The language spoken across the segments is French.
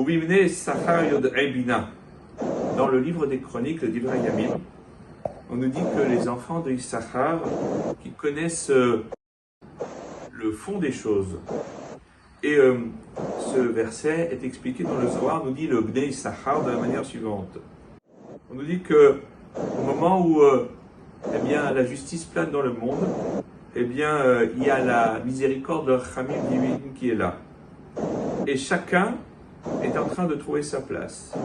Ubivne Sachar Yod'ei Bina. Dans le livre des Chroniques, le Divrei Yamim, on nous dit que les enfants de Issachar, qui connaissent le fond des choses, et ce verset est expliqué dans le Zohar, nous dit le Bnei Issachar de la manière suivante. On nous dit que au moment où eh bien, la justice plane dans le monde, eh bien, il y a la miséricorde de Rachamim divine qui est là. Et chacun est en train de trouver sa place.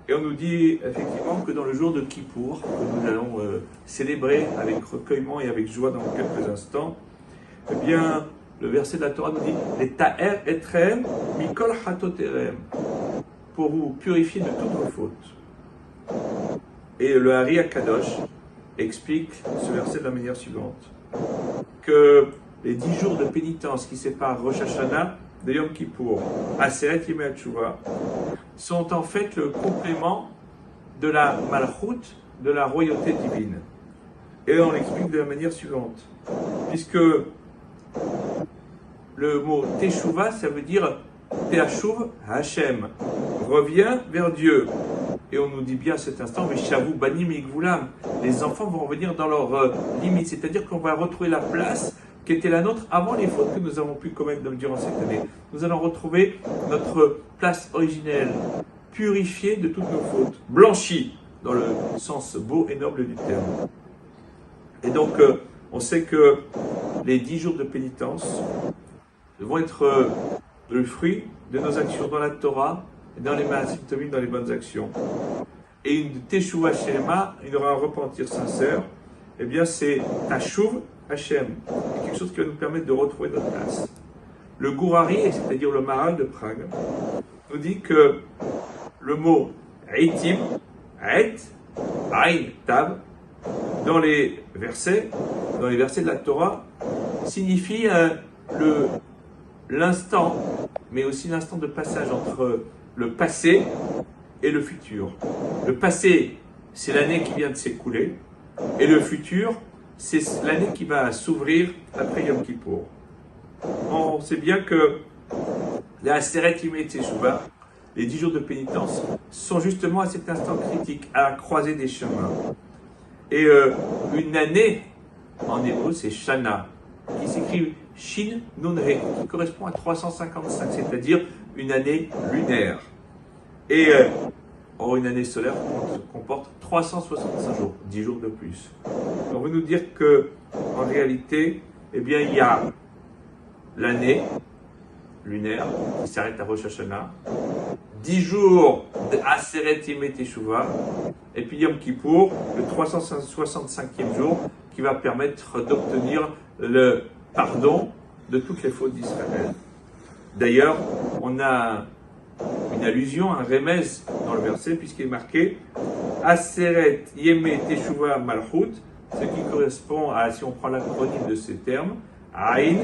Et on nous dit effectivement que dans le jour de Kippour, que nous allons célébrer avec recueillement et avec joie dans quelques instants, eh bien, le verset de la Torah nous dit « Les ta'er etrem mikol hatoterem » pour vous purifier de toutes vos fautes. Et le Hari HaKadosh explique ce verset de la manière suivante, que les 10 jours de pénitence qui séparent Rosh Hashanah de Yom Kippour, Aseret Yemei HaTeshuvah, sont en fait le complément de la malchoute, de la royauté divine. Et on l'explique de la manière suivante, puisque le mot Teshuvah, ça veut dire Te'ashuv Hashem, reviens vers Dieu. Et on nous dit bien à cet instant, Veshavu Banim Yigvulam, les enfants vont revenir dans leurs limites, c'est-à-dire qu'on va retrouver la place qui était la nôtre avant les fautes que nous avons pu commettre durant cette année. Nous allons retrouver notre place originelle, purifiée de toutes nos fautes, blanchie dans le sens beau et noble du terme. Et donc, on sait que les 10 jours de pénitence vont être le fruit de nos actions dans la Torah et dans les Maasim Tovim, dans les bonnes actions. Et une Teshuvah Shelema, il y aura un repentir sincère, eh bien c'est Tashuv Hashem, c'est quelque chose qui va nous permettre de retrouver notre place. Le Gourari, c'est-à-dire le Maharal de Prague, nous dit que le mot Eitim, Et, Ain, Tab, dans les versets de la Torah, signifie l'instant, mais aussi l'instant de passage entre le passé et le futur. Le passé, c'est l'année qui vient de s'écouler, et le futur, c'est l'année qui va s'ouvrir après Yom Kippour. On sait bien que les Aseret Yemei Teshuvah, les 10 jours de pénitence, sont justement à cet instant critique, à la croisée des chemins. Et une année, en hébreu, c'est Shana, qui s'écrit Shin Nun He, qui correspond à 355, c'est-à-dire une année lunaire. Et une année solaire comporte 365 jours, 10 jours de plus. On veut nous dire que, en réalité, eh bien, il y a l'année lunaire qui s'arrête à Rosh Hashanah, 10 jours d'Aseret Yemei Teshuvah, et puis Yom Kippour, le 365e jour, qui va permettre d'obtenir le pardon de toutes les fautes d'Israël. D'ailleurs, on a une allusion, un remez dans le verset, puisqu'il est marqué Aseret Yemei Teshuvah Malchut, ce qui correspond à, si on prend l'acronyme de ces termes, Ain,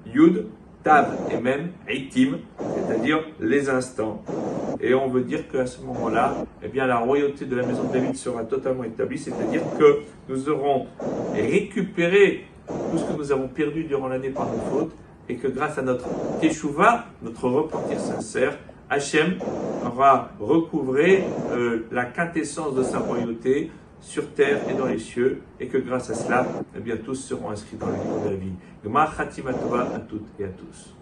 Yud, Tav et même Eitim, c'est-à-dire les instants. Et on veut dire qu'à ce moment-là, eh bien, la royauté de la maison de David sera totalement établie, c'est-à-dire que nous aurons récupéré tout ce que nous avons perdu durant l'année par nos fautes, et que grâce à notre Teshuvah, notre repentir sincère, Hachem aura recouvré la quintessence de sa royauté sur terre et dans les cieux, et que grâce à cela, eh bien, tous seront inscrits dans le livre de la vie. Gmar Chatima Tova à toutes et à tous.